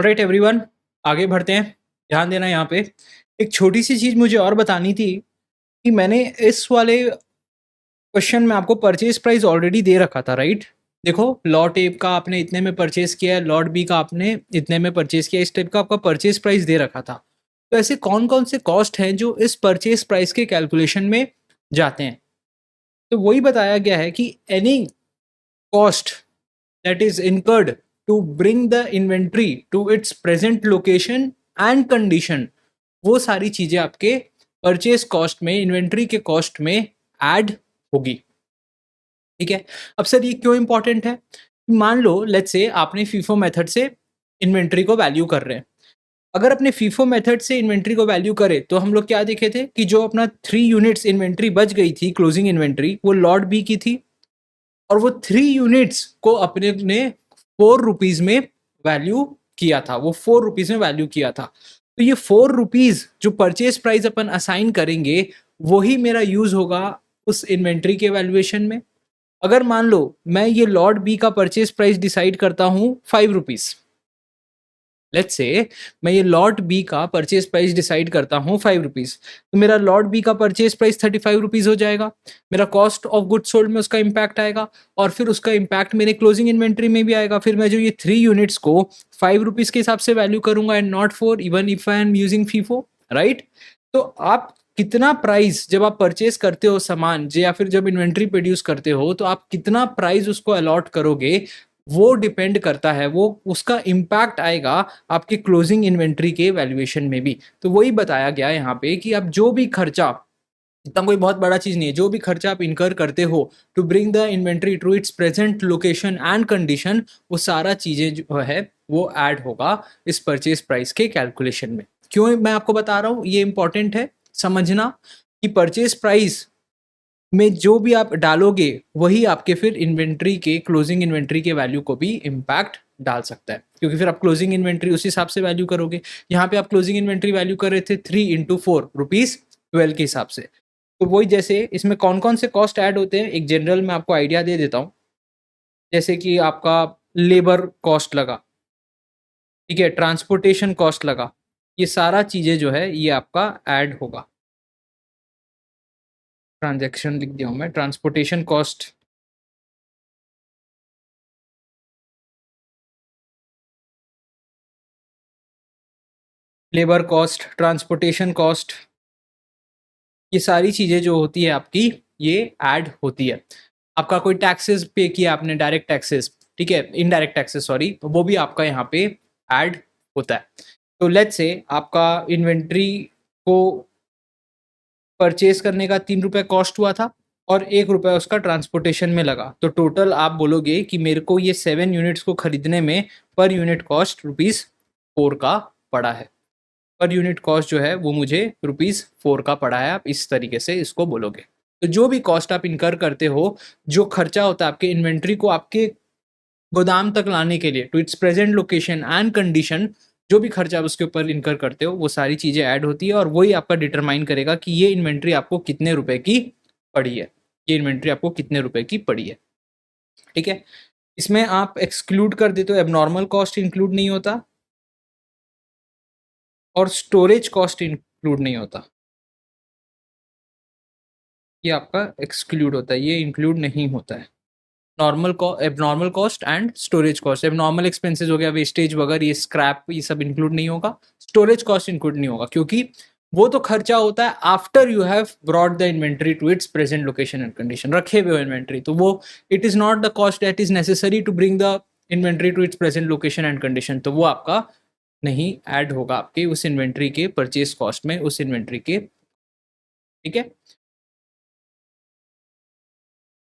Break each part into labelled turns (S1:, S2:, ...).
S1: Alright everyone, आगे बढ़ते हैं। ध्यान देना यहाँ पे। एक छोटी सी चीज़ मुझे और बतानी थी कि मैंने इस वाले क्वेश्चन में आपको परचेज प्राइस ऑलरेडी दे रखा था, राइट? देखो, लॉट ए का आपने इतने में परचेज किया है, लॉट बी का आपने इतने में परचेज किया, इस टाइप का आपका परचेज प्राइस दे रखा था। तो ऐसे कौन कौन से कॉस्ट हैं जो इस परचेज प्राइस के कैलकुलेशन में जाते हैं? तो वही बताया गया है कि any cost that is incurred to bring the inventory to its present location and condition, वो सारी चीजें आपके परचेज कॉस्ट में, इन्वेंट्री के कॉस्ट में ऐड होगी। ठीक है। अब सर ये क्यों इंपॉर्टेंट है? मान लो लेट्स से आपने फीफो मेथड से इन्वेंट्री को वैल्यू कर रहे हैं। अगर अपने फीफो मेथड से इन्वेंट्री को वैल्यू करे तो हम लोग क्या देखे थे कि जो अपना 3 यूनिट्स इन्वेंट्री बच गई थी, क्लोजिंग इन्वेंट्री, वो लॉट बी की थी और वो 3 यूनिट्स को अपने ने 4 रुपीज में वैल्यू किया था, वो 4 रुपीज में वैल्यू किया था। तो ये 4 रुपीज जो परचेज प्राइस अपन असाइन करेंगे वही मेरा यूज होगा उस इन्वेंट्री के वैल्यूएशन में। अगर मान लो मैं ये लॉट बी का परचेज प्राइस डिसाइड करता हूँ 5 रुपीज, लेट्स से मैं ये लॉट बी का परचेज प्राइस डिसाइड करता हूँ 5 रुपीज, तो मेरा लॉट बी का परचेज प्राइस 35 रुपीज हो जाएगा। मेरा कॉस्ट ऑफ गुड सोल्ड में उसका इम्पैक्ट आएगा और फिर उसका इम्पैक्ट मेरे क्लोजिंग इन्वेंट्री में भी आएगा। फिर मैं जो ये 3 यूनिट्स को 5 रुपीज के हिसाब से वैल्यू करूंगा and not 4, even if I am using FIFO, right? तो आप कितना प्राइस जब आप परचेज करते हो सामान या फिर जब इन्वेंट्री प्रोड्यूस करते हो तो आप कितना प्राइस उसको अलॉट करोगे, वो डिपेंड करता है, वो उसका इम्पैक्ट आएगा आपके क्लोजिंग इन्वेंट्री के वैल्यूएशन में भी। तो वही बताया गया है यहाँ पे कि आप जो भी खर्चा, इतना कोई बहुत बड़ा चीज नहीं है, जो भी खर्चा आप इनकर करते हो to bring the inventory to its present location and condition, वो सारा चीजें जो है वो ऐड होगा इस परचेज प्राइस के कैलकुलेशन में। क्यों मैं आपको बता रहा हूँ, ये इंपॉर्टेंट है समझना कि परचेज प्राइस में जो भी आप डालोगे वही आपके फिर इन्वेंट्री के, क्लोजिंग इन्वेंट्री के वैल्यू को भी इम्पैक्ट डाल सकता है, क्योंकि फिर आप क्लोजिंग इन्वेंट्री उस हिसाब से वैल्यू करोगे। यहाँ पे आप क्लोजिंग इन्वेंट्री वैल्यू कर रहे थे 3 इंटू 4 रुपीज 12 के हिसाब से। तो वही, जैसे इसमें कौन कौन से कॉस्ट ऐड होते हैं एक जनरल मैं आपको आइडिया दे देता हूँ। जैसे कि आपका लेबर कॉस्ट लगा, ठीक है, ट्रांसपोर्टेशन कॉस्ट लगा, ये सारा चीजें जो है ये आपका ऐड होगा। ट्रांजैक्शन लिख दिया हूँ मैं, transportation cost, labour cost, transportation cost, ये सारी चीज़ें जो होती है आपकी ये ऐड होती है। आपका कोई टैक्सेस पे किया आपने, डायरेक्ट टैक्सेस, ठीक है, इनडायरेक्ट टैक्सेस सॉरी, तो वो भी आपका यहाँ पे ऐड होता है। तो लेट्स से आपका इन्वेंट्री को परचेज करने का 3 रुपये कॉस्ट हुआ था और 1 रुपया उसका ट्रांसपोर्टेशन में लगा, तो टोटल आप बोलोगे कि मेरे को ये 7 यूनिट्स को खरीदने में पर यूनिट कॉस्ट ₹4 का पड़ा है। पर यूनिट कॉस्ट जो है वो मुझे ₹4 का पड़ा है, आप इस तरीके से इसको बोलोगे। तो जो भी कॉस्ट आप इनकर करते हो, जो खर्चा होता है आपके इन्वेंट्री को आपके गोदाम तक लाने के लिए to its present location and condition, जो भी खर्चा आप उसके ऊपर इनकर करते हो वो सारी चीज़ें ऐड होती है और वही आपका डिटरमाइन करेगा कि ये इन्वेंट्री आपको कितने रुपए की पड़ी है, ये इन्वेंट्री आपको कितने रुपए की पड़ी है। ठीक है, इसमें आप एक्सक्लूड कर देते हो, एबनॉर्मल कॉस्ट इंक्लूड नहीं होता और स्टोरेज कॉस्ट इंक्लूड नहीं होता, ये आपका एक्सक्लूड होता है, ये इंक्लूड नहीं होता है। Abnormal cost and storage cost, abnormal expenses हो गया, वेस्टेज वगैरह, ये स्क्रैप, ये सब इंक्लूड नहीं होगा। स्टोरेज कॉस्ट इंक्लूड नहीं होगा क्योंकि वो तो खर्चा होता है after you have brought the inventory to its present location and condition, रखे हुए इन्वेंट्री, तो वो it is not the cost that is necessary to bring the inventory to its present location and condition, तो वो आपका नहीं add होगा आपके उस इन्वेंट्री के परचेज कॉस्ट में, उस इन्वेंट्री के। ठीक है,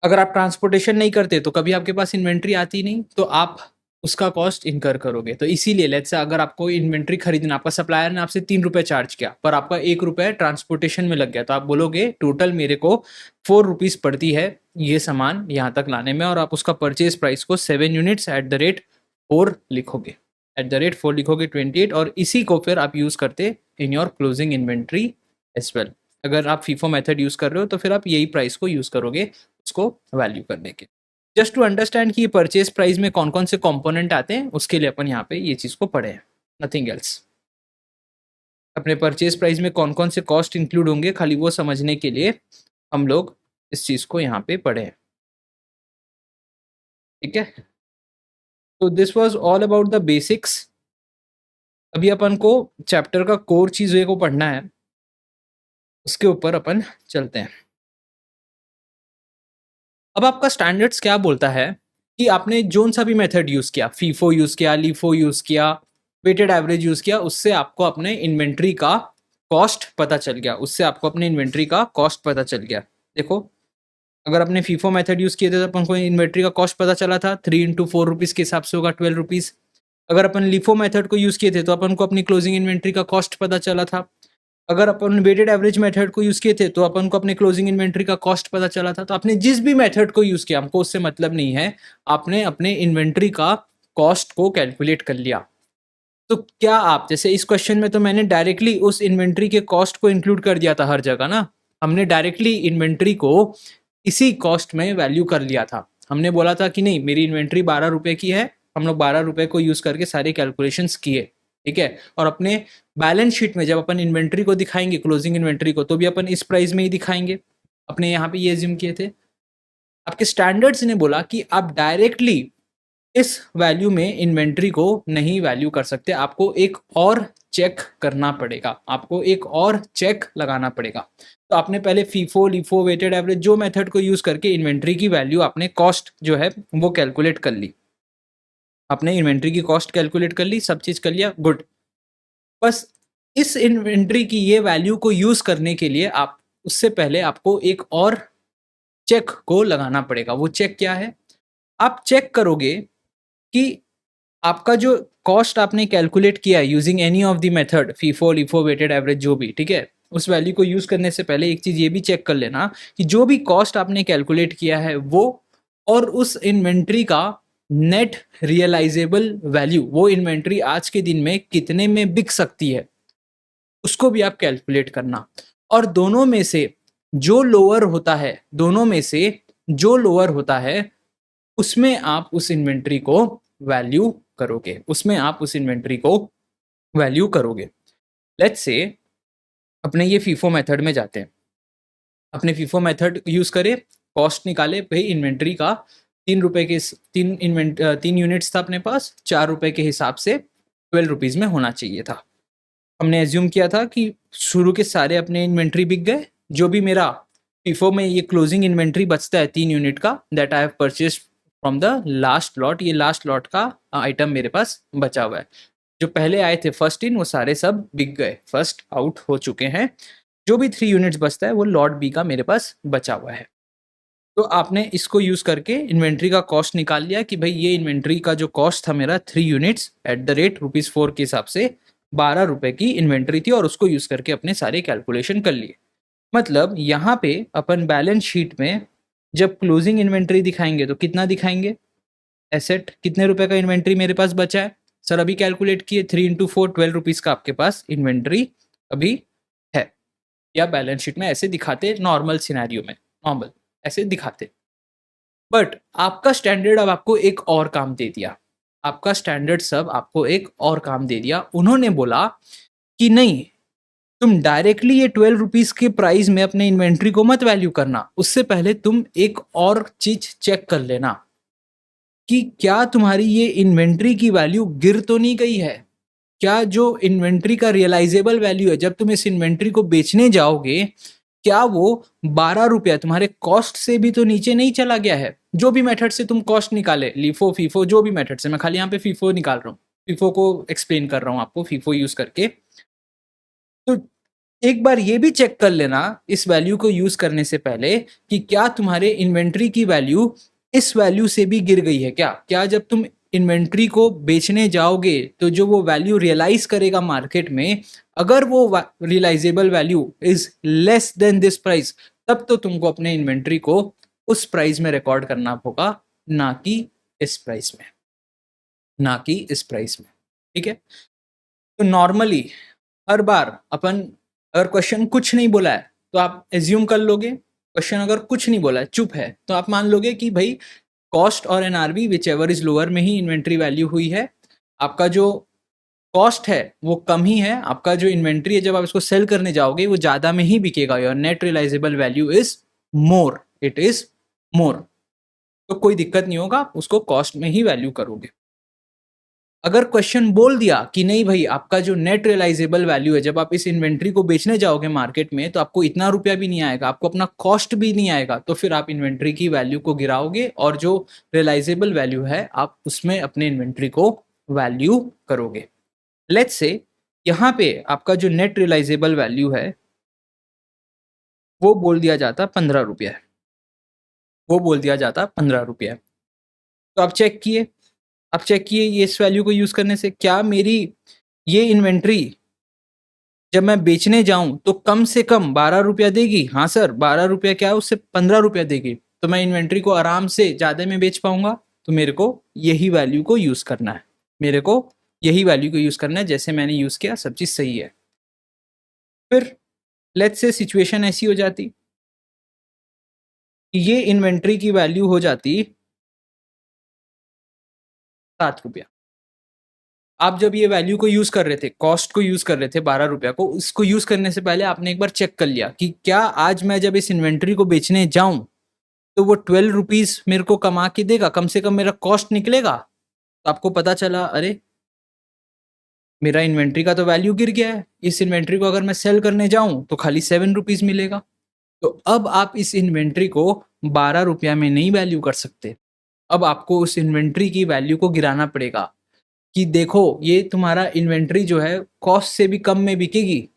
S1: अगर आप ट्रांसपोर्टेशन नहीं करते तो कभी आपके पास इन्वेंट्री आती नहीं, तो आप उसका कॉस्ट इनकर करोगे। तो इसीलिए लेट्स से अगर आपको इन्वेंट्री खरीदना, आपका सप्लायर ने आपसे 3 रुपये चार्ज किया पर आपका 1 रुपये ट्रांसपोर्टेशन में लग गया, तो आप बोलोगे टोटल मेरे को 4 रुपीज़ पड़ती है ये सामान यहाँ तक लाने में, और आप उसका परचेज प्राइस को 7 यूनिट्स एट द रेट 4 लिखोगे, एट द रेट 4 लिखोगे 28, और इसी को फिर आप यूज़ करते in your closing inventory as well. अगर आप फीफो मेथड यूज़ कर रहे हो तो फिर आप यही प्राइस को यूज़ करोगे उसको वैल्यू करने के। जस्ट टू अंडरस्टैंड कि ये परचेज प्राइस में कौन कौन से कंपोनेंट आते हैं, उसके लिए अपन यहाँ पे ये चीज़ को पढ़े हैं। Nothing else. अपने परचेज प्राइस में कौन कौन से कॉस्ट इंक्लूड होंगे खाली वो समझने के लिए हम लोग इस चीज को यहाँ पे पढ़े हैं, ठीक है। तो this was all about the basics. अभी अपन को चैप्टर का कोर चीज़ों को पढ़ना है, उसके ऊपर अपन चलते हैं। अब आपका स्टैंडर्ड्स क्या बोलता है कि आपने जोन सा भी मेथड यूज़ किया, फीफो यूज़ किया, लीफो यूज़ किया, वेटेड एवरेज यूज़ किया, उससे आपको अपने इन्वेंट्री का कॉस्ट पता चल गया, उससे आपको अपने इन्वेंट्री का कॉस्ट पता चल गया। देखो, अगर आपने फीफो मेथड यूज़ किए थे तो अपन को इन्वेंट्री का कॉस्ट पता चला था, 3 इंटू 4 रुपीज़ के हिसाब से होगा 12 रुपीज़। अगर अपन लिफो मेथड को यूज़ किए थे तो अपन को अपनी क्लोजिंग इन्वेंट्री का कॉस्ट पता चला था। अगर अपन वेटेड एवरेज मेथड को यूज़ किए थे तो अपन को अपने क्लोजिंग इन्वेंट्री का कॉस्ट पता चला था। तो आपने जिस भी मेथड को यूज़ किया, हमको उससे मतलब नहीं है, आपने अपने इन्वेंट्री का कॉस्ट को कैलकुलेट कर लिया। तो क्या आप, जैसे इस क्वेश्चन में तो मैंने डायरेक्टली उस इन्वेंट्री के कॉस्ट को इंक्लूड कर दिया था हर जगह ना, हमने डायरेक्टली इन्वेंट्री को इसी कॉस्ट में वैल्यू कर लिया था। हमने बोला था कि नहीं, मेरी इन्वेंट्री 12 रुपए की है, हम लोग 12 रुपए को यूज़ करके सारे कैलकुलेशंस किए, ठीक है। और अपने बैलेंस शीट में जब अपन इन्वेंट्री को दिखाएंगे, क्लोजिंग इन्वेंट्री को, तो भी अपन इस प्राइस में ही दिखाएंगे। अपने यहाँ पे ये एज्यूम किए थे। आपके स्टैंडर्ड्स ने बोला कि आप डायरेक्टली इस वैल्यू में इन्वेंट्री को नहीं वैल्यू कर सकते, आपको एक और चेक करना पड़ेगा, आपको एक और चेक लगाना पड़ेगा। तो आपने पहले फीफो, लिफो, वेटेड एवरेज जो मेथड को यूज करके इन्वेंट्री की वैल्यू, आपने कॉस्ट जो है वो कैलकुलेट कर ली, आपने इन्वेंट्री की कॉस्ट कैलकुलेट कर ली, सब चीज कर लिया, गुड। बस इस इन्वेंट्री की ये वैल्यू को यूज करने के लिए आप, उससे पहले आपको एक और चेक को लगाना पड़ेगा। वो चेक क्या है? आप चेक करोगे कि आपका जो कॉस्ट आपने कैलकुलेट किया है using any of the method, FIFO, LIFO, weighted average जो भी, ठीक है, उस वैल्यू को यूज करने से पहले एक चीज ये भी चेक कर लेना कि जो भी कॉस्ट आपने कैलकुलेट किया है वो, और उस इन्वेंट्री का नेट रियलाइजेबल वैल्यू, वो इन्वेंट्री आज के दिन में कितने में बिक सकती है, उसको भी आप कैलकुलेट करना। और दोनों में से जो लोअर होता है, दोनों में से जो लोअर होता है, उसमें आप उस इन्वेंट्री को वैल्यू करोगे, उसमें आप उस इन्वेंट्री को वैल्यू करोगे। लेट्स से अपने ये फीफो मेथड में जाते हैं, अपने फीफो मेथड यूज करें, कॉस्ट निकाले भाई इन्वेंट्री का, 3 रुपए के 3 यूनिट्स था अपने पास, 4 रुपए के हिसाब से 12 रुपीज में होना चाहिए था। हमने एज्यूम किया था कि शुरू के सारे अपने इन्वेंट्री बिक गए, जो भी मेरा फीफो में ये क्लोजिंग इन्वेंट्री बचता है 3 यूनिट का, that I have purchase from the last lot, ये लास्ट लॉट का आइटम मेरे पास बचा हुआ है। जो पहले आए थे फर्स्ट इन, वो सारे सब बिक गए, फर्स्ट आउट हो चुके हैं। जो भी 3 यूनिट्स बचता है वो लॉट बी का मेरे पास बचा हुआ है। तो आपने इसको यूज करके इन्वेंट्री का कॉस्ट निकाल लिया कि भाई ये इन्वेंट्री का जो कॉस्ट था मेरा 3 यूनिट्स एट द रेट ₹4 के हिसाब से 12 रुपए की इन्वेंट्री थी, और उसको यूज करके अपने सारे कैलकुलेशन कर लिए। मतलब यहाँ पे अपन बैलेंस शीट में जब क्लोजिंग इन्वेंट्री दिखाएंगे तो कितना दिखाएंगे, एसेट कितने रुपए का इन्वेंट्री मेरे पास बचा है, सर अभी कैलकुलेट किए 3 इंटू 4 12 रुपीज का आपके पास इन्वेंट्री अभी है। या बैलेंस शीट में ऐसे दिखाते, नॉर्मल सिनेरियो में नॉर्मल ऐसे दिखाते। बट आपका स्टैंडर्ड अब आपको एक और काम दे दिया, आपका स्टैंडर्ड सब आपको एक और काम दे दिया। उन्होंने बोला कि नहीं, तुम डायरेक्टली ये 12 रुपीज के प्राइस में अपने इन्वेंट्री को मत वैल्यू करना, उससे पहले तुम एक और चीज चेक कर लेना कि क्या तुम्हारी ये इन्वेंट्री की वैल्यू गिर तो नहीं गई है। क्या जो इन्वेंट्री का रियलाइजेबल वैल्यू है जब तुम इस इन्वेंट्री को बेचने जाओगे, क्या वो 12 रुपया तुम्हारे कॉस्ट से भी तो नीचे नहीं चला गया है। जो भी मेथड से तुम कॉस्ट निकाले, लीफो, फीफो, जो भी मेथड से, मैं खाली यहाँ पे फीफो निकाल रहा हूँ, फीफो को एक्सप्लेन कर रहा हूँ आपको, फीफो यूज करके। तो एक बार ये भी चेक कर लेना इस वैल्यू को यूज करने से पहले कि क्या तुम्हारे इन्वेंट्री की वैल्यू इस वैल्यू से भी गिर गई है क्या। क्या जब तुम इन्वेंट्री को बेचने जाओगे तो जो वो वैल्यू रियलाइज करेगा मार्केट में, अगर वो realisable value is less than this price, तब तो तुमको अपने इन्वेंट्री को उस प्राइस में रिकॉर्ड करना होगा, ना कि इस प्राइस में, ना कि इस प्राइस में, ठीक है। तो नॉर्मली हर बार अपन, अगर क्वेश्चन कुछ नहीं बोला है तो आप एज्यूम कर लोगे, क्वेश्चन अगर कुछ नहीं बोला है, चुप है, तो आप मान लोगे कि भाई कॉस्ट और NRV whichever is lower में ही इन्वेंट्री वैल्यू हुई है। आपका जो कॉस्ट है वो कम ही है, आपका जो इन्वेंट्री है जब आप इसको सेल करने जाओगे वो ज़्यादा में ही बिकेगा, your net realisable value is more, it is more. तो कोई दिक्कत नहीं होगा, उसको कॉस्ट में ही वैल्यू करोगे। अगर क्वेश्चन बोल दिया कि नहीं भाई आपका जो नेट रियलाइजेबल वैल्यू है जब आप इस इन्वेंट्री को बेचने जाओगे मार्केट में तो आपको इतना रुपया भी नहीं आएगा, आपको अपना कॉस्ट भी नहीं आएगा, तो फिर आप इन्वेंट्री की वैल्यू को गिराओगे और जो रियलाइजेबल वैल्यू है आप उसमें अपने इन्वेंट्री को वैल्यू करोगे। लेट्स से यहाँ पे आपका जो नेट रियलाइजेबल वैल्यू है वो बोल दिया जाता 15 रुपया है, वो बोल दिया जाता 15 रुपया है। तो आप चेक किए, आप चेक किए ये इस वैल्यू को यूज करने से क्या मेरी ये इन्वेंट्री जब मैं बेचने जाऊं तो कम से कम 12 रुपया देगी? हाँ सर, 12 रुपया क्या है उससे 15 रुपया देगी, तो मैं इन्वेंट्री को आराम से ज़्यादा में बेच पाऊंगा। तो मेरे को यही वैल्यू को यूज़ करना है, मेरे को यही वैल्यू को यूज़ करना है, जैसे मैंने यूज़ किया सब चीज़ सही है। फिर लेट्स से सिचुएशन ऐसी हो जाती कि ये इन्वेंट्री की वैल्यू हो जाती 7 रुपया। आप जब ये वैल्यू को यूज कर रहे थे, कॉस्ट को यूज कर रहे थे 12 रुपया को, इसको यूज करने से पहले आपने एक बार चेक कर लिया कि क्या आज मैं जब इस इन्वेंट्री को बेचने जाऊं तो वो 12 रुपीज मेरे को कमा के देगा, कम से कम मेरा कॉस्ट निकलेगा। तो आपको पता चला अरे मेरा इन्वेंट्री का तो वैल्यू गिर गया है, इस इन्वेंट्री को अगर मैं सेल करने जाऊं तो खाली 7 रुपीज मिलेगा। तो अब आप इस इन्वेंट्री को 12 रुपया में नहीं वैल्यू कर सकते, अब आपको उस इन्वेंट्री की वैल्यू को गिराना पड़ेगा कि देखो ये तुम्हारा इन्वेंट्री जो है कॉस्ट से भी कम में बिकेगी,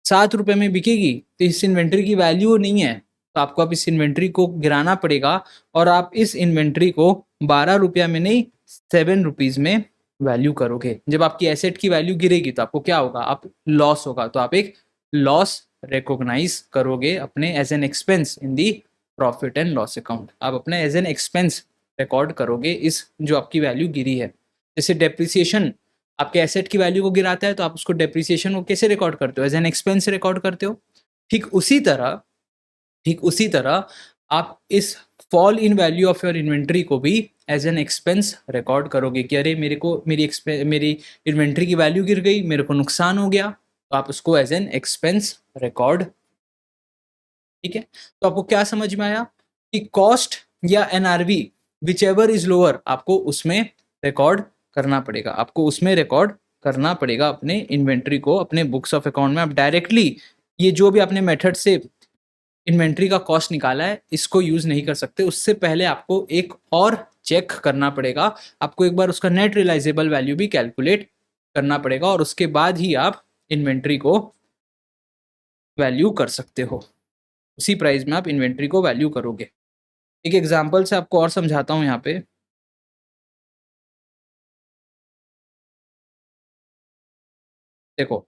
S1: 7 रुपये में बिकेगी, तो इस इन्वेंट्री की वैल्यू नहीं है। तो आपको अब इस इन्वेंट्री को गिराना पड़ेगा और आप इस इन्वेंट्री को 12 रुपया में नहीं 7 रुपीज़ में वैल्यू करोगे। जब आपकी एसेट की वैल्यू गिरेगी तो आपको क्या होगा, आप लॉस होगा, तो आप एक लॉस रिकॉग्नाइज करोगे अपने as an expense in the profit and loss account. आप अपने एज एन एक्सपेंस रिकॉर्ड करोगे इस जो आपकी वैल्यू गिरी है। जैसे डेप्रिसिएशन आपके एसेट की वैल्यू को गिराता है तो आप उसको डेप्रिसिएशन को कैसे रिकॉर्ड करते हो, एज एन एक्सपेंस रिकॉर्ड करते हो। ठीक उसी तरह, ठीक उसी तरह आप इस fall in value of your inventory को भी एज एन एक्सपेंस रिकॉर्ड करोगे कि अरे मेरे को मेरी इन्वेंट्री की वैल्यू गिर गई, मेरे को नुकसान हो गया, तो आप उसको एज एन एक्सपेंस रिकॉर्ड। ठीक है, तो आपको क्या समझ में आया कि कॉस्ट या NRV whichever is lower आपको उसमें रिकॉर्ड करना पड़ेगा, आपको उसमें रिकॉर्ड करना पड़ेगा अपने इन्वेंट्री को, अपने बुक्स ऑफ अकाउंट में। आप डायरेक्टली ये जो भी आपने मेथड से इन्वेंट्री का कॉस्ट निकाला है इसको यूज नहीं कर सकते, उससे पहले आपको एक और चेक करना पड़ेगा, आपको एक बार उसका नेट रियलाइजेबल वैल्यू भी कैलकुलेट करना पड़ेगा और उसके बाद ही आप इन्वेंट्री को वैल्यू कर सकते हो, उसी प्राइस में आप इन्वेंट्री को वैल्यू करोगे। एक एग्जांपल से आपको और समझाता हूँ यहाँ पे। देखो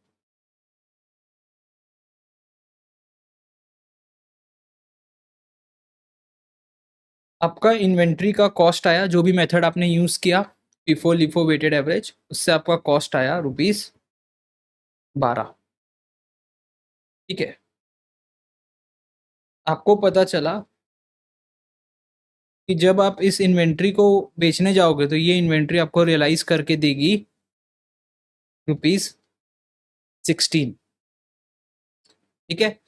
S1: आपका इन्वेंट्री का कॉस्ट आया, जो भी मेथड आपने यूज किया FIFO LIFO वेटेड एवरेज, उससे आपका कॉस्ट आया ₹12। ठीक है, आपको पता चला कि जब आप इस इन्वेंट्री को बेचने जाओगे तो ये इन्वेंट्री आपको रियलाइज करके देगी ₹16। ठीक है,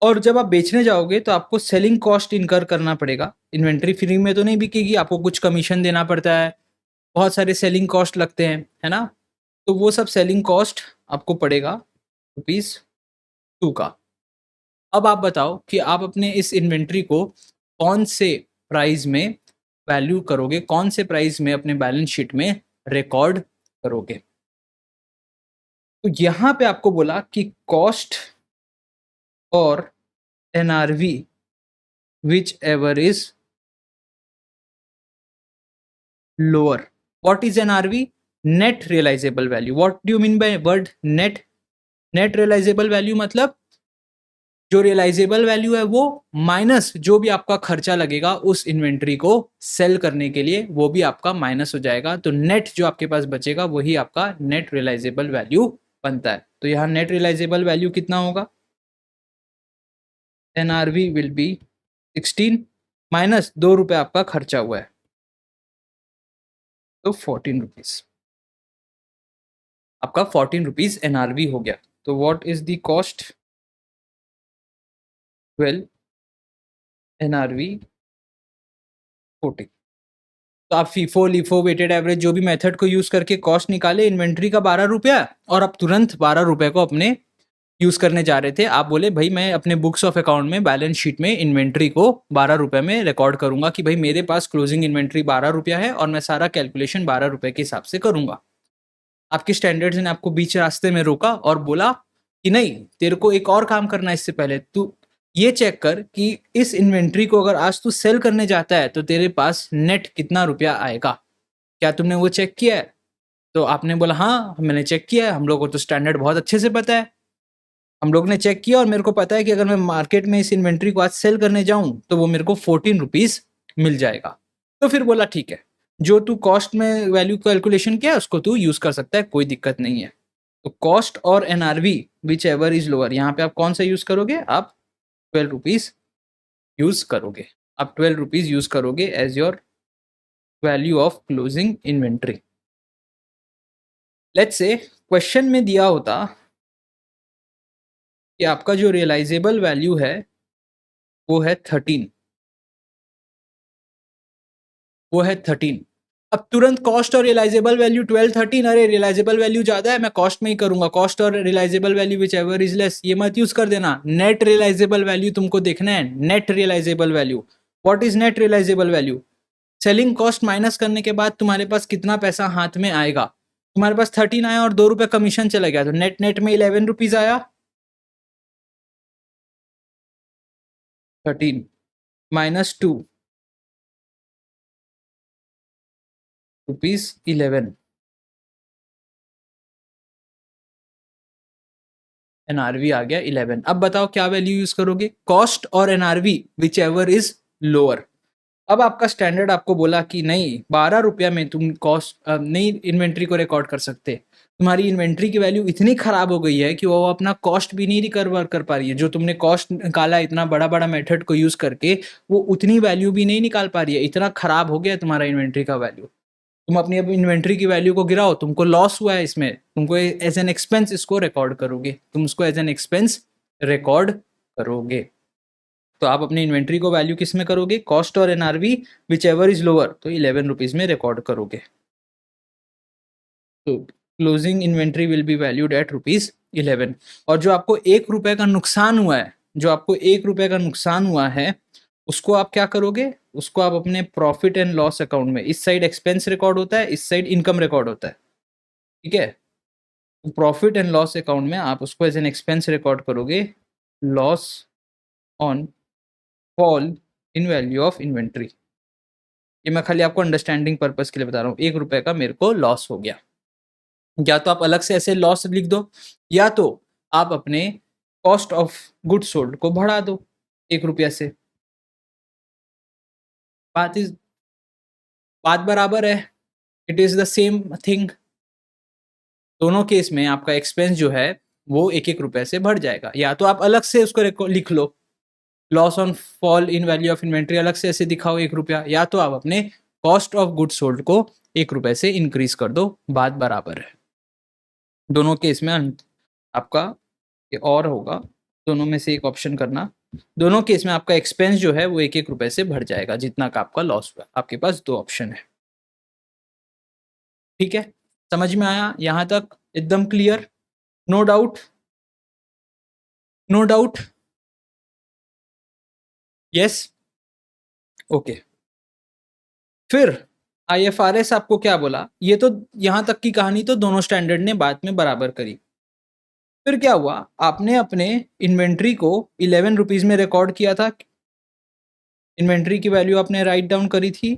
S1: और जब आप बेचने जाओगे तो आपको सेलिंग कॉस्ट इनकर करना पड़ेगा, इन्वेंट्री फ्री में तो नहीं बिकेगी, आपको कुछ कमीशन देना पड़ता है, बहुत सारे सेलिंग कॉस्ट लगते हैं, है ना। तो वो सब सेलिंग कॉस्ट आपको पड़ेगा ₹2 का। अब आप बताओ कि आप अपने इस इन्वेंट्री को कौन से प्राइस में वैल्यू करोगे, कौन से प्राइस में अपने बैलेंस शीट में रिकॉर्ड करोगे। तो यहाँ पे आपको बोला कि कॉस्ट और NRV whichever is lower. What is NRV? Net realisable value. What do you mean by word net? Net realisable value मतलब जो रियलाइजेबल वैल्यू है वो माइनस जो भी आपका खर्चा लगेगा उस इन्वेंट्री को सेल करने के लिए, वो भी आपका माइनस हो जाएगा, तो नेट जो आपके पास बचेगा वही आपका नेट रियलाइजेबल वैल्यू बनता है। तो यहाँ नेट रियलाइजेबल वैल्यू कितना होगा? एनआरवी विल बी 16 माइनस ₹2 आपका खर्चा हुआ है, तो 14 रुपीज। आपका 14 रुपीज़ एनआरवी हो गया। तो what is the cost? 12 NRV 40। तो आप फीफो, लिफो, वेटेड एवरेज जो भी मेथड को यूज़ करके कॉस्ट निकाले इन्वेंट्री का 12 रुपया, और आप तुरंत 12 रुपये को अपने यूज़ करने जा रहे थे। आप बोले भाई मैं अपने बुक्स ऑफ अकाउंट में बैलेंस शीट में इन्वेंट्री को 12 रुपये में रिकॉर्ड करूंगा कि भाई मेरे पास क्लोजिंग इन्वेंट्री 12 रुपया है और मैं सारा कैलकुलेशन 12 रुपये के हिसाब से करूंगा। आपके स्टैंडर्ड्स ने आपको बीच रास्ते में रोका और बोला कि नहीं, तेरे को एक और काम करना है। इससे पहले तू ये चेक कर कि इस इन्वेंट्री को अगर आज तू सेल करने जाता है तो तेरे पास नेट कितना रुपया आएगा। क्या तुमने वो चेक किया है? तो आपने बोला हाँ मैंने चेक किया है, हम लोग को तो स्टैंडर्ड बहुत अच्छे से पता है, हम लोग ने चेक किया और मेरे को पता है कि अगर मैं मार्केट में इस इन्वेंट्री को आज सेल करने जाऊं तो वो मेरे को 14 रुपीज़ मिल जाएगा। तो फिर बोला ठीक है, जो तू कॉस्ट में वैल्यू कैलकुलेशन किया है उसको तू यूज़ कर सकता है, कोई दिक्कत नहीं है। तो कॉस्ट और NRV whichever is lower, यहाँ पे आप कौन सा यूज़ करोगे? आप 12 रुपीज़ यूज़ करोगे। आप 12 रुपीज़ यूज़ करोगे as your value of closing inventory. Let's say question में दिया होता कि आपका जो रियलाइजेबल वैल्यू है वो है 13, वो है 13। अब तुरंत कॉस्ट और रियलाइजेबल वैल्यू 12, 13, अरे रियलाइजेबल वैल्यू ज़्यादा है मैं कॉस्ट में ही करूंगा, कॉस्ट और realisable value whichever is less, ये मत यूज़ कर देना। नेट रियलाइजेबल वैल्यू तुमको देखना है, net realisable value. What is net realisable value? Selling cost minus करने के बाद तुम्हारे पास कितना पैसा हाथ में आएगा। तुम्हारे पास 13 आया और 2 रुपये कमीशन चला गया, तो नेट नेट में 11 रुपीज़ आया। 13 माइनस 2 रुपीज़ 11, एनआरवी आ गया 11। अब बताओ क्या वैल्यू यूज करोगे? कॉस्ट और NRV whichever is lower. अब आपका स्टैंडर्ड आपको बोला कि नहीं 12 रुपया में तुम कॉस्ट नहीं इन्वेंट्री को रिकॉर्ड कर सकते, तुम्हारी इन्वेंट्री की वैल्यू इतनी खराब हो गई है कि वो अपना कॉस्ट भी नहीं रिकवर कर पा रही है। जो तुमने कॉस्ट निकाला इतना बड़ा बड़ा मेथड को यूज करके वो उतनी वैल्यू भी नहीं निकाल पा रही है, इतना खराब हो गया तुम्हारा इन्वेंट्री का वैल्यू। तुम अपनी अब इन्वेंट्री की वैल्यू को गिराओ, तुमको लॉस हुआ है इसमें, तुमको एज एन एक्सपेंस इसको रिकॉर्ड करोगे, तुम उसको एज एन एक्सपेंस रिकॉर्ड करोगे। तो आप अपनी इन्वेंट्री को वैल्यू किस में करोगे? कॉस्ट और NRV whichever is lower, तो 11 रुपीज़ में रिकॉर्ड करोगे। तो closing inventory will be valued at ₹11। और जो आपको 1 रुपये का नुकसान हुआ है, जो आपको 1 रुपये का नुकसान हुआ है उसको आप क्या करोगे? उसको आप अपने प्रॉफिट एंड लॉस अकाउंट में, इस साइड एक्सपेंस रिकॉर्ड होता है, इस साइड इनकम रिकॉर्ड होता है, ठीक है। प्रॉफिट एंड लॉस अकाउंट में आप उसको एज एन एक्सपेंस रिकॉर्ड करोगे, loss on fall in value of inventory. ये मैं खाली आपको अंडरस्टैंडिंग पर्पस के लिए बता रहा हूँ। 1 रुपये का मेरे को लॉस हो गया, या तो आप अलग से ऐसे लॉस लिख दो, या तो आप अपने कॉस्ट ऑफ गुड सोल्ड को बढ़ा दो 1 रुपया से। बात इज बात बराबर है, it is the same thing. दोनों केस में आपका एक्सपेंस जो है वो 1-1 रुपये से बढ़ जाएगा। या तो आप अलग से उसको लिख लो, loss on fall in value of inventory अलग से ऐसे दिखाओ 1 रुपया, या तो आप अपने कॉस्ट ऑफ गुड सोल्ड को 1 रुपये से इंक्रीज कर दो, बात बराबर है। दोनों केस में आपका ये और होगा, दोनों में से एक ऑप्शन करना। दोनों केस में आपका एक्सपेंस जो है वो 1-1 रुपये से बढ़ जाएगा जितना का आपका लॉस हुआ। आपके पास 2 ऑप्शन है, ठीक है। समझ में आया यहाँ तक? एकदम clear, no doubt, no doubt, yes, okay. फिर आईएफआरएस आपको क्या बोला? ये तो यहाँ तक की कहानी तो दोनों स्टैंडर्ड ने बाद में बराबर करी। फिर क्या हुआ? आपने अपने इन्वेंट्री को 11 रुपीज़ में रिकॉर्ड किया था, इन्वेंट्री की वैल्यू आपने राइट डाउन करी थी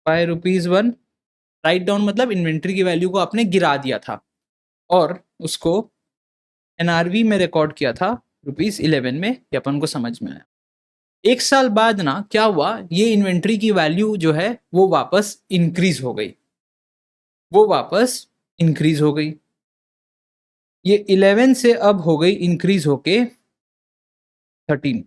S1: ₹5, राइट डाउन मतलब इन्वेंट्री की वैल्यू को आपने गिरा दिया था और उसको एनआरवी में रिकॉर्ड किया था ₹11 में, ये अपन को समझ में आया। 1 साल बाद ना क्या हुआ, ये इन्वेंट्री की वैल्यू जो है वो वापस इंक्रीज हो गई, वो वापस इंक्रीज हो गई। ये 11 से अब हो गई इंक्रीज होके 13।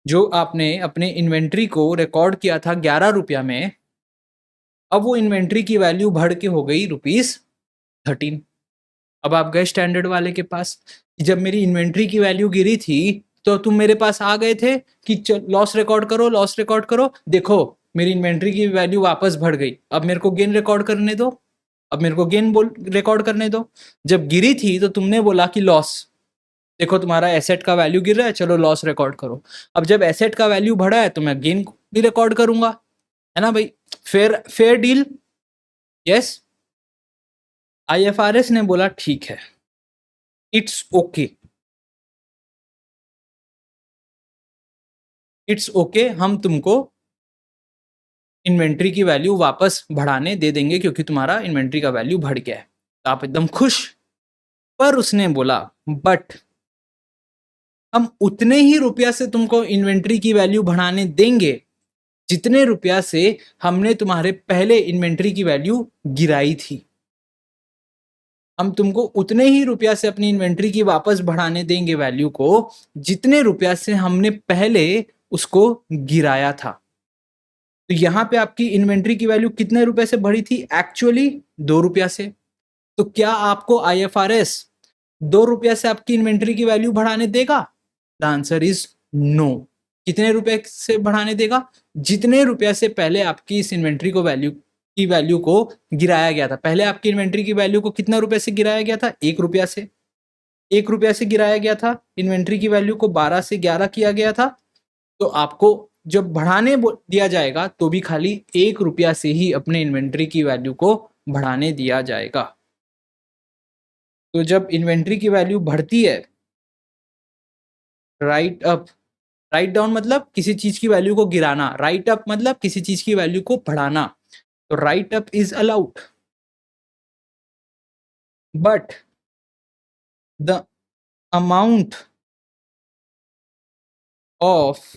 S1: जो आपने अपने इन्वेंट्री को रिकॉर्ड किया था 11 रुपया में, अब वो इन्वेंट्री की वैल्यू बढ़ के हो गई ₹13। अब आप गए स्टैंडर्ड वाले के पास, जब मेरी इन्वेंट्री की वैल्यू गिरी थी तो तुम मेरे पास आ गए थे कि लॉस रिकॉर्ड करो, लॉस रिकॉर्ड करो, देखो मेरी इन्वेंट्री की वैल्यू वापस बढ़ गई, अब मेरे को गेन रिकॉर्ड करने दो, अब मेरे को गेन रिकॉर्ड करने दो। जब गिरी थी तो तुमने बोला कि लॉस, देखो तुम्हारा एसेट का वैल्यू गिर रहा है, चलो लॉस रिकॉर्ड करो। अब जब एसेट का वैल्यू बढ़ा है तो मैं गेन भी रिकॉर्ड करूंगा, है ना भाई? Fair fair deal? Yes. IFRS ने बोला ठीक है, इट्स ओके, इट्स ओके, हम तुमको इन्वेंट्री की वैल्यू वापस बढ़ाने दे देंगे क्योंकि तुम्हारा इन्वेंट्री का वैल्यू बढ़ गया है। तो आप एकदम खुश। पर उसने बोला बट हम उतने ही रुपया से तुमको इन्वेंट्री की वैल्यू बढ़ाने देंगे जितने रुपया से हमने तुम्हारे पहले इन्वेंट्री की वैल्यू गिराई थी। हम तुमको उतने ही रुपया से अपनी इन्वेंट्री की वापस बढ़ाने देंगे वैल्यू को जितने रुपया से हमने पहले उसको गिराया था। तो यहाँ पे आपकी इन्वेंट्री की वैल्यू कितने रुपए से बढ़ी थी? एक्चुअली 2 रुपया से। तो क्या आपको आईएफआरएस 2 रुपया से आपकी इन्वेंट्री की वैल्यू बढ़ाने देगा? The answer is no. कितने रुपए से बढ़ाने देगा? जितने रुपया से पहले आपकी इस इन्वेंट्री की वैल्यू को गिराया गया था। पहले आपकी इन्वेंट्री की वैल्यू को कितना रुपए से गिराया गया था? 1 रुपया से। 1 रुपया से गिराया गया था, इन्वेंट्री की वैल्यू को 12 से 11 किया गया था। तो आपको जब बढ़ाने दिया जाएगा तो भी खाली 1 रुपया से ही अपने इन्वेंट्री की वैल्यू को बढ़ाने दिया जाएगा। तो जब इन्वेंट्री की वैल्यू बढ़ती है, राइट अप, राइट डाउन मतलब किसी चीज की वैल्यू को गिराना, राइट अप मतलब किसी चीज की वैल्यू को बढ़ाना। तो right up is allowed, but the amount of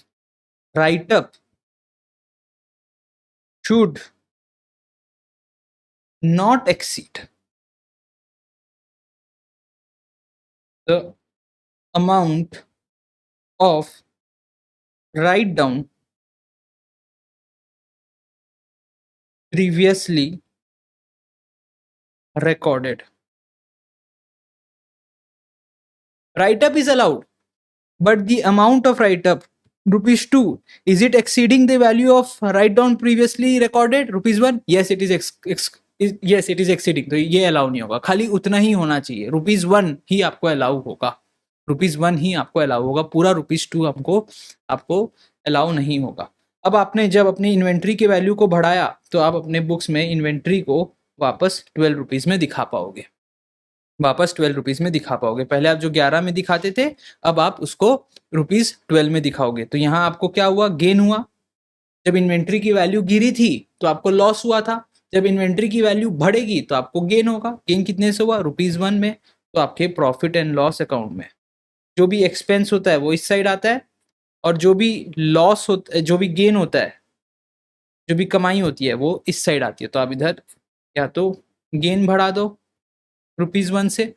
S1: right up should not exceed the amount of write down previously recorded. Write up is allowed, but the amount of write up ₹2, is it exceeding the value of write down previously recorded ₹1? Yes, it is yes, it is exceeding. तो ये allow नहीं होगा, खाली उतना ही होना चाहिए। ₹1 ही आपको allow होगा, ₹1 ही आपको अलाउ होगा, पूरा ₹2 आपको अलाउ नहीं होगा। अब आपने जब अपनी इन्वेंट्री की वैल्यू को बढ़ाया तो आप अपने बुक्स में इन्वेंट्री को वापस ₹12 में दिखा पाओगे, वापस ₹12 में दिखा पाओगे। पहले आप जो 11 में दिखाते थे, अब आप उसको ₹12 में दिखाओगे। तो यहाँ आपको क्या हुआ? गेन हुआ। जब इन्वेंट्री की वैल्यू गिरी थी तो आपको लॉस हुआ था, जब इन्वेंट्री की वैल्यू बढ़ेगी तो आपको गेन होगा। गेन कितने से हुआ? ₹1 में। तो आपके प्रॉफिट एंड लॉस अकाउंट में जो भी एक्सपेंस होता है वो इस साइड आता है, और जो भी लॉस होता है, जो भी गेन होता है, जो भी कमाई होती है वो इस साइड आती है। तो आप इधर या तो गेन बढ़ा दो ₹1 से,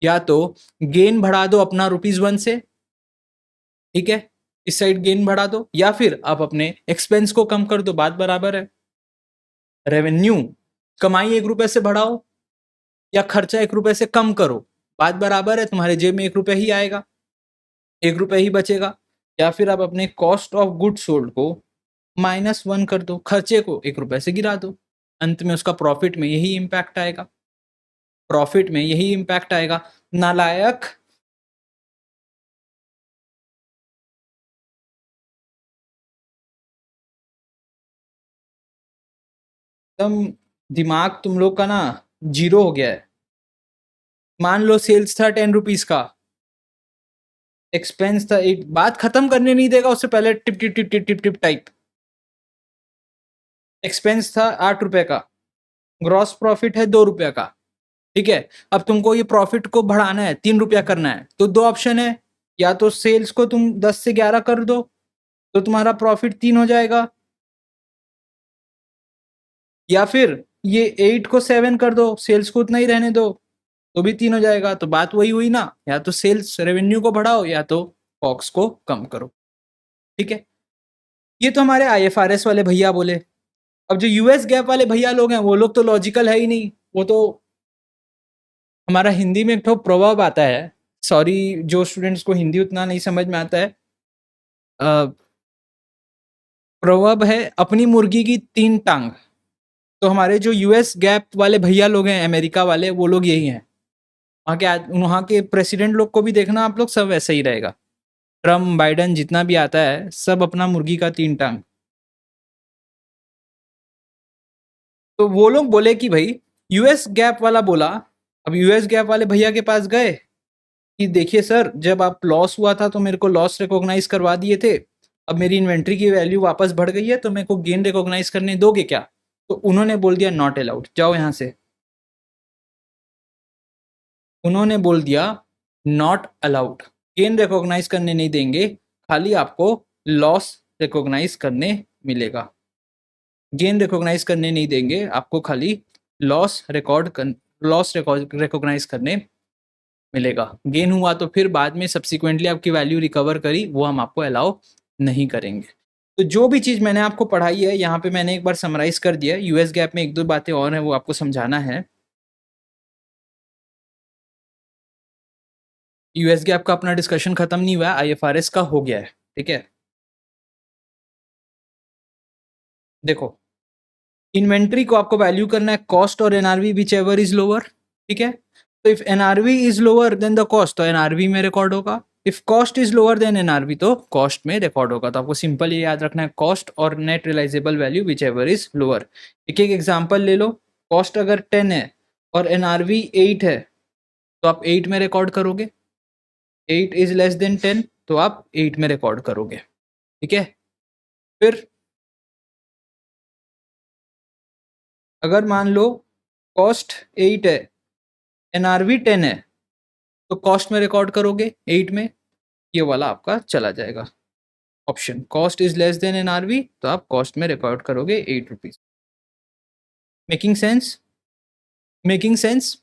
S1: या तो गेन बढ़ा दो अपना ₹1 से, ठीक है, इस साइड गेन बढ़ा दो, या फिर आप अपने एक्सपेंस को कम कर दो, बात बराबर है। रेवेन्यू, कमाई ₹1 से बढ़ाओ या खर्चा ₹1 से कम करो, बात बराबर है, तुम्हारे जेब में ₹1 ही आएगा, ₹1 ही बचेगा। या फिर आप अपने कॉस्ट ऑफ गुड सोल्ड को -1 कर दो, खर्चे को ₹1 से गिरा दो, अंत में उसका प्रॉफिट में यही इम्पैक्ट आएगा, प्रॉफिट में यही इम्पैक्ट आएगा। नालायक, एकदम दिमाग तुम लोग का ना जीरो हो गया है। मान लो सेल्स था ₹10 का, एक्सपेंस था, एक बात खत्म करने नहीं देगा उससे पहले tip tip tip tip tip tip type. Expense था ₹8 का, ग्रॉस प्रॉफिट है ₹2 का, ठीक है। अब तुमको ये प्रॉफिट को बढ़ाना है, ₹3 करना है, तो 2 ऑप्शन है, या तो सेल्स को तुम 10 से 11 कर दो तो तुम्हारा प्रॉफिट 3 हो जाएगा, या फिर ये 8 को 7 कर दो, सेल्स को उतना ही रहने दो, तो भी 3 हो जाएगा। तो बात वही हुई ना, या तो सेल्स रेवेन्यू को बढ़ाओ या तो कॉक्स को कम करो। ठीक है? ये तो हमारे आईएफआरएस वाले भैया बोले। अब जो यूएस गैप वाले भैया लोग हैं, वो लोग तो लॉजिकल है ही नहीं। वो तो हमारा हिंदी में एक ठो प्रोवर्ब आता है, सॉरी जो स्टूडेंट्स को हिंदी उतना नहीं समझ में आता है, प्रोवर्ब है अपनी मुर्गी की 3 टांग। तो हमारे जो यूएस गैप वाले भैया लोग हैं, अमेरिका वाले, वो लोग यही हैं। वहाँ के प्रेसिडेंट लोग को भी देखना आप लोग, सब वैसा ही रहेगा। ट्रम्प, बाइडेन जितना भी आता है, सब अपना मुर्गी का 3 टांग। तो वो लोग बोले कि भाई यूएस गैप वाला बोला, अब यूएस गैप वाले भैया के पास गए कि देखिए सर, जब आप लॉस हुआ था तो मेरे को लॉस रिकॉग्नाइज करवा दिए थे, अब मेरी इन्वेंट्री की वैल्यू वापस बढ़ गई है तो मेरे को गेन रिकॉग्नाइज करने दोगे क्या? तो उन्होंने बोल दिया नॉट अलाउड, जाओ यहाँ से। उन्होंने बोल दिया नॉट अलाउड, गेन रिकॉग्नाइज करने नहीं देंगे, खाली आपको लॉस रिकॉग्नाइज करने मिलेगा। गेन रिकॉग्नाइज करने नहीं देंगे आपको, खाली लॉस रिकॉग्नाइज करने मिलेगा। गेन हुआ तो फिर बाद में सब्सिक्वेंटली आपकी वैल्यू रिकवर करी, वो हम आपको अलाउ नहीं करेंगे। तो जो भी चीज़ मैंने आपको पढ़ाई है यहाँ पे मैंने एक बार समराइज कर दिया। यूएस गैप में 1-2 बातें और हैं, वो आपको समझाना है। यूएस गैप का अपना डिस्कशन खत्म नहीं हुआ है, आईएफआरएस का हो गया है। ठीक है, देखो इन्वेंट्री को आपको वैल्यू करना है कॉस्ट और NRV whichever is lower. ठीक है, तो if NRV is lower than the cost तो एनआरवी में रिकॉर्ड होगा, if cost is lower than NRV तो कॉस्ट में रिकॉर्ड होगा। तो आपको सिंपल ये याद रखना है, कॉस्ट और net realisable value whichever is lower. एक एक एग्जाम्पल ले लो। कॉस्ट अगर 10 है और एनआरवी 8 है तो आप 8 में रिकॉर्ड करोगे। 8 इज लेस देन 10 तो आप 8 में रिकॉर्ड करोगे। ठीक है, फिर अगर मान लो कॉस्ट 8 है, एनआरवी 10 है, तो कॉस्ट में रिकॉर्ड करोगे 8 में, ये वाला आपका चला जाएगा option. Cost is less then NRV तो आप कॉस्ट में रिकॉर्ड करोगे 8 rupees. Making sense? Making sense?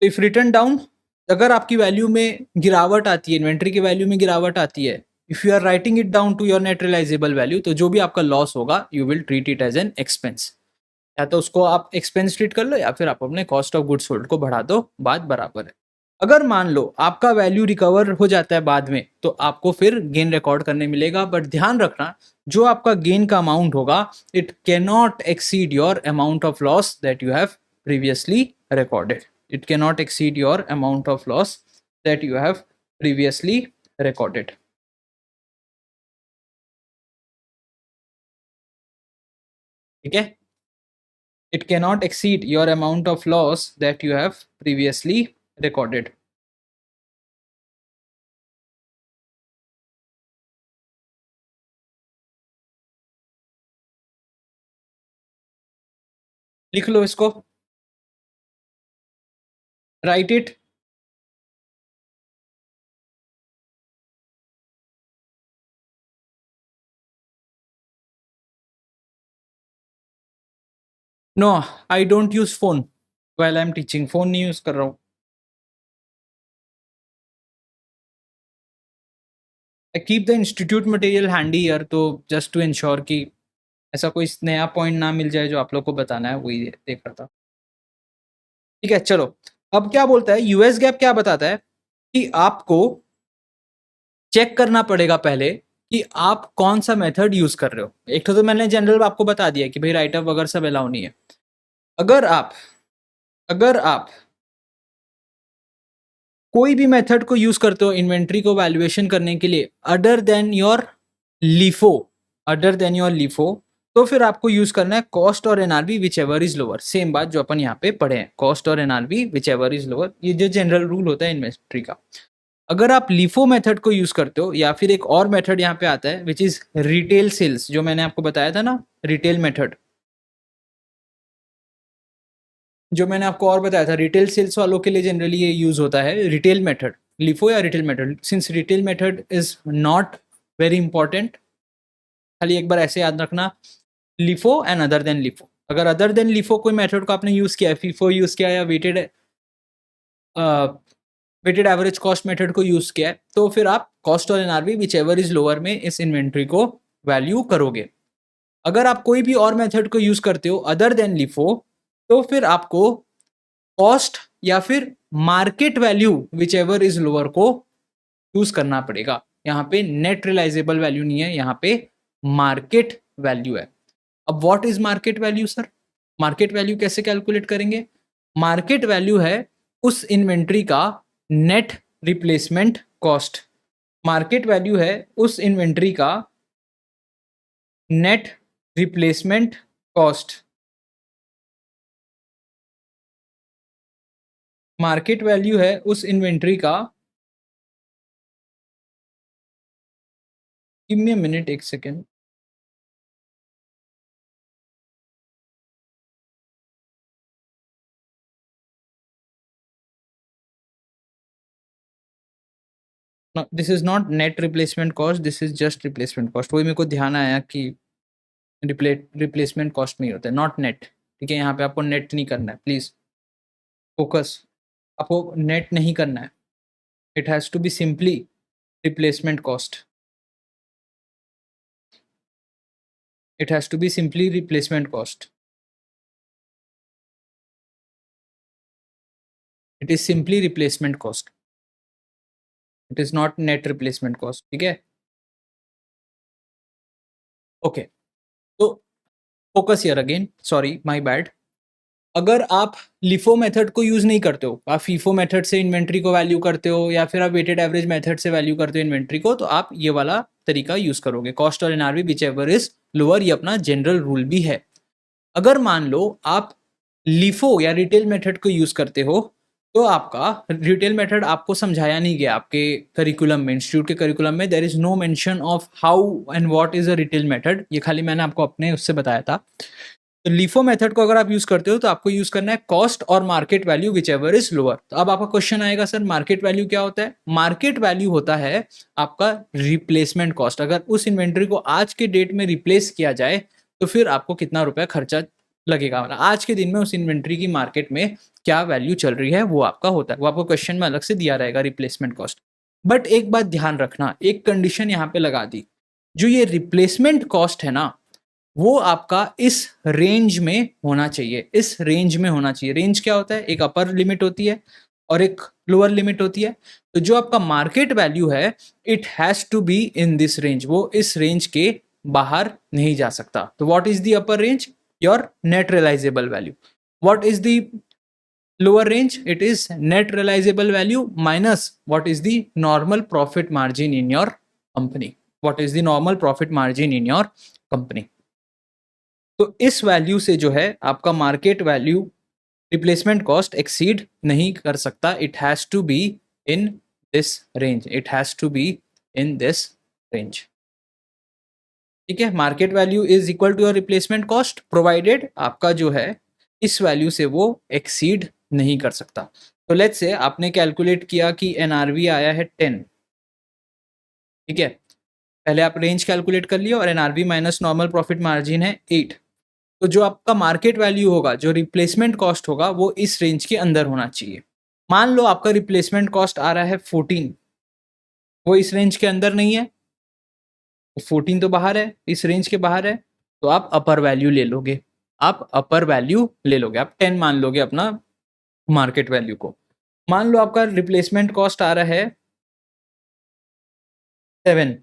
S1: If return down, अगर आपकी वैल्यू में गिरावट आती है, इन्वेंट्री की वैल्यू में गिरावट आती है, if you are writing it down to your net realisable value, तो जो भी आपका लॉस होगा you will treat it as an expense. या तो उसको आप एक्सपेंस ट्रीट कर लो या फिर आप अपने कॉस्ट ऑफ गुड्स सोल्ड को बढ़ा दो, बात बराबर है। अगर मान लो आपका वैल्यू रिकवर हो जाता है बाद में, तो आपको फिर गेन रिकॉर्ड करने मिलेगा, बट ध्यान रखना जो आपका गेन का अमाउंट होगा it can not exceed your amount of loss that you have previously recorded. It can not exceed your amount of loss that you have previously recorded. ठीक है, it cannot exceed your amount of loss that you have previously recorded. लिख लो इसको, write it. No, I don't use phone while I am teaching, phone नहीं use कर रहा हूँ। I keep the institute material handy here, तो just to ensure कि ऐसा कोई नया पॉइंट ना मिल जाए जो आप लोग को बताना है, वही देख रहा था। ठीक है, चलो अब क्या बोलता है यूएस गैप, क्या बताता है कि आपको चेक करना पड़ेगा पहले कि आप कौन सा मेथड यूज कर रहे हो। एक तो मैंने जनरल आपको बता दिया कि भाई राइट अप वगैरह सब अलाउ नहीं है। अगर आप अगर आप कोई भी मेथड को यूज करते हो इन्वेंट्री को वैल्यूएशन करने के लिए other than your LIFO, other than your LIFO, तो फिर आपको यूज करना है कॉस्ट और NRV whichever is lower. Same बात जो अपन यहाँ पे पढ़े हैं, कॉस्ट और NRV whichever is lower, ये जो जनरल रूल होता है इन्वेंट्री का। अगर आप लीफो मेथड को यूज करते हो या फिर एक और मेथड यहाँ पे आता है विच इज रिटेल सेल्स, जो मैंने आपको बताया था ना, रिटेल मेथड, जो मैंने आपको और बताया था, रिटेल सेल्स वालों के लिए जनरली ये यूज होता है रिटेल मेथड, लिफो या retail method. Since retail method is not very important, खाली एक बार ऐसे याद रखना LIFO and other than LIFO. अगर अदर देन लिफो कोई मेथड को आपने यूज किया है, फीफो यूज किया या weighted weighted average cost method को यूज किया है, तो फिर आप कॉस्ट और NRV whichever is lower में इस इन्वेंट्री को वैल्यू करोगे। अगर आप कोई भी और मेथड को यूज करते हो अदर देन लिफो, तो फिर आपको कॉस्ट या फिर market value whichever is lower को यूज करना पड़ेगा। यहाँ पे नेट रियलाइजेबल वैल्यू नहीं है, यहाँ पे मार्केट वैल्यू है। अब what is market value sir? Market value कैसे कैलकुलेट करेंगे? मार्केट वैल्यू है उस इन्वेंट्री का net replacement cost. Market value है उस इन्वेंट्री का net replacement cost. Market value है उस इन्वेंट्री का, गिव मी अ मिनट, एक second. This is not net replacement cost, this is just replacement cost. वही मेरे को ध्यान आया कि रिप्लेसमेंट कॉस्ट में ही होता है, नॉट नेट। ठीक है, यहाँ पे आपको नेट नहीं करना है, प्लीज फोकस। आपको नेट नहीं करना है, it has to be simply replacement cost. It has to be simply replacement cost. It is simply replacement cost, it is not net replacement cost. ठीक है, ओके। तो focus here again, sorry my bad. अगर आप LIFO method को use नहीं करते हो, आप फीफो मेथड से इन्वेंट्री को वैल्यू करते हो या फिर आप वेटेड एवरेज मेथड से वैल्यू करते हो इन्वेंट्री को, तो आप ये वाला तरीका यूज करोगे, कॉस्ट और NRV whichever is lower. ये अपना जनरल रूल भी है। अगर मान लो आप लिफो या रिटेल मेथड को यूज करते हो, तो आपका रिटेल मेथड आपको समझाया नहीं गया आपके करिकुलम में, इंस्टीट्यूट के करिकुलम में there is no mention of how and what is a retail method. ये खाली मैंने आपको अपने उससे बताया था। तो लिफो मेथड को अगर आप यूज करते हो तो आपको यूज करना है कॉस्ट और market value whichever is lower. तो अब आपका क्वेश्चन आएगा सर मार्केट वैल्यू क्या होता है? मार्केट वैल्यू होता है आपका रिप्लेसमेंट कॉस्ट। अगर उस इन्वेंट्री को आज के डेट में रिप्लेस किया जाए तो फिर आपको कितना रुपया खर्चा लगेगा, मतलब आज के दिन में उस इन्वेंट्री की मार्केट में क्या वैल्यू चल रही है वो आपका होता है। वो आपको क्वेश्चन में अलग से दिया रहेगा रिप्लेसमेंट कॉस्ट। बट एक बात ध्यान रखना, एक कंडीशन यहाँ पे लगा दी, जो ये रिप्लेसमेंट कॉस्ट है ना, वो आपका इस रेंज में होना चाहिए, इस रेंज में होना चाहिए। रेंज क्या होता है? एक अपर लिमिट होती है और एक लोअर लिमिट होती है। तो जो आपका मार्केट वैल्यू है, it has to be in this range, वो इस रेंज के बाहर नहीं जा सकता। तो what is the upper range? Your net realisable value. What is the lower range? It is net realizable value minus what is the normal profit margin in your company. What is the normal profit margin in your company? तो इस value से जो है आपका market value replacement cost exceed नहीं कर सकता। It has to be in this range, it has to be in this range. ठीक है, market value is equal to your replacement cost provided आपका जो है इस वैल्यू से वो एक्सीड नहीं कर सकता। तो लेट्स से आपने कैलकुलेट किया कि एनआरवी आया है 10। ठीक है, पहले आप रेंज कैलकुलेट कर लिया और NRV minus normal profit margin है 8। तो जो आपका मार्केट वैल्यू होगा, जो रिप्लेसमेंट कॉस्ट होगा, वो इस रेंज के अंदर होना चाहिए। मान लो आपका रिप्लेसमेंट कॉस्ट आ रहा है 14, वो इस रेंज के अंदर नहीं है, 14 तो बाहर है, इस रेंज के बाहर है, तो आप अपर वैल्यू ले लोगे। आप अपर वैल्यू ले लोगे, आप 10 मान लोगे अपना मार्केट वैल्यू को। मान लो आपका रिप्लेसमेंट कॉस्ट आ रहा है 7।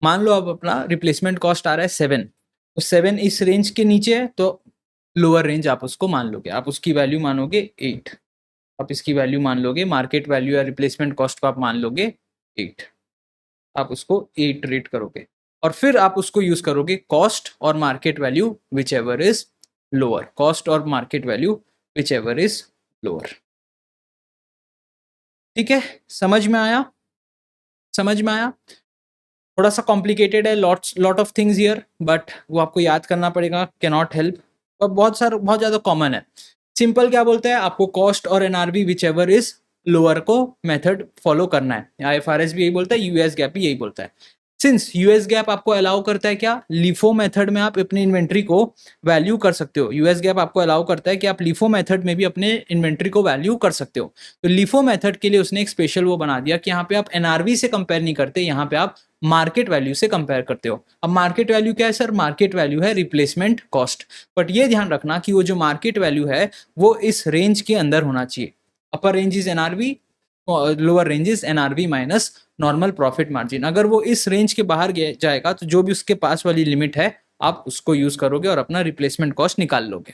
S1: मान लो आप अपना रिप्लेसमेंट कॉस्ट आ रहा है 7, तो 7 इस रेंज के नीचे है, तो लोअर रेंज आप उसको मान लोगे, आप उसकी वैल्यू मानोगे 8। आप इसकी वैल्यू मान लोगे, मार्केट वैल्यू या रिप्लेसमेंट कॉस्ट को आप मान लोगे 8। आप उसको 8 रेट करोगे और फिर आप उसको यूज करोगे कॉस्ट और market value whichever is lower, cost और market value whichever is lower. ठीक है, समझ में आया? समझ में आया? थोड़ा सा कॉम्प्लिकेटेड है, lot of things here, but वो आपको याद करना पड़ेगा, कैन नॉट हेल्प। और बहुत ज़्यादा कॉमन है। सिंपल क्या बोलता है आपको? कॉस्ट और NRV whichever is lower को मेथड फॉलो करना है। IFRS भी यही बोलता है, US GAAP भी यही बोलता है। सिंस यूएस गैप आपको अलाउ करता है क्या, लिफो मेथड में आप अपनी इन्वेंट्री को वैल्यू कर सकते हो। यूएस गैप आपको अलाउ करता है कि आप लिफो मेथड में भी अपने इन्वेंट्री को वैल्यू कर सकते हो। तो लिफो मेथड के लिए उसने एक स्पेशल वो बना दिया कि यहाँ पे आप एनआरवी से कंपेयर नहीं करते, यहाँ पे आप मार्केट वैल्यू से कंपेयर करते हो। अब मार्केट वैल्यू क्या है सर, मार्केट वैल्यू है रिप्लेसमेंट कॉस्ट। बट ये ध्यान रखना कि वो जो मार्केट वैल्यू है वो इस रेंज के अंदर होना चाहिए। अपर range is NRV, lower range is NRV minus normal profit margin. अगर वो इस रेंज के बाहर जाएगा तो जो भी उसके पास वाली लिमिट है आप उसको यूज करोगे और अपना रिप्लेसमेंट कॉस्ट निकाल लोगे।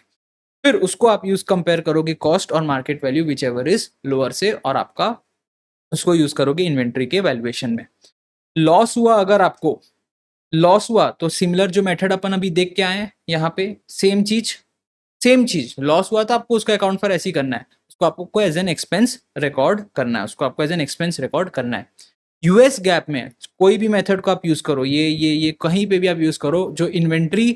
S1: फिर उसको आप यूज कंपेयर करोगे कॉस्ट और market value whichever is lower से, और आपका उसको यूज करोगे इन्वेंट्री के वैल्यूएशन में। लॉस हुआ, अगर आपको लॉस हुआ तो सिमिलर जो मेथड अपन अभी देख के आए हैं यहाँ पे, सेम चीज लॉस हुआ तो आपको उसका अकाउंट फॉर ऐसे ही करना है, उसको आपको एज एन एक्सपेंस रिकॉर्ड करना है, उसको आपको एज एन एक्सपेंस रिकॉर्ड करना है। यूएस गैप में कोई भी मेथड को आप यूज करो, ये कहीं पे भी आप यूज करो, जो इन्वेंट्री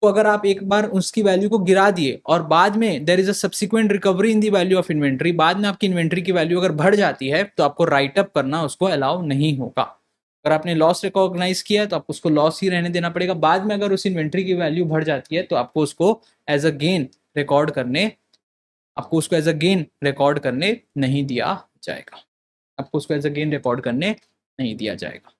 S1: को अगर आप एक बार उसकी वैल्यू को गिरा दिए और बाद में there is a subsequent recovery in the value of inventory, बाद में आपकी इन्वेंट्री की वैल्यू अगर बढ़ जाती है तो आपको राइट अप करना उसको अलाउ नहीं होगा। अगर आपने लॉस रिकॉग्नाइज किया है तो आपको उसको लॉस ही रहने देना पड़ेगा। बाद में अगर उस इन्वेंट्री की वैल्यू बढ़ जाती है तो आपको उसको एज अ गेन रिकॉर्ड करने आपको उसको एज अ गेन रिकॉर्ड करने नहीं दिया जाएगा। आपको उसको एज अ गेन रिकॉर्ड करने नहीं दिया जाएगा।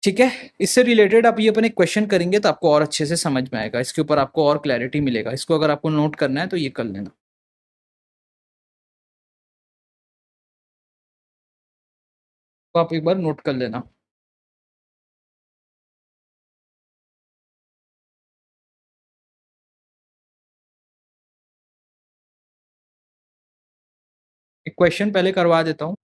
S1: ठीक है, इससे रिलेटेड आप ये अपने क्वेश्चन करेंगे तो आपको और अच्छे से समझ में आएगा, इसके ऊपर आपको और क्लैरिटी मिलेगा। इसको अगर आपको नोट करना है तो ये कर लेना। तो आप एक बार नोट कर लेना। एक क्वेश्चन पहले करवा देता हूँ।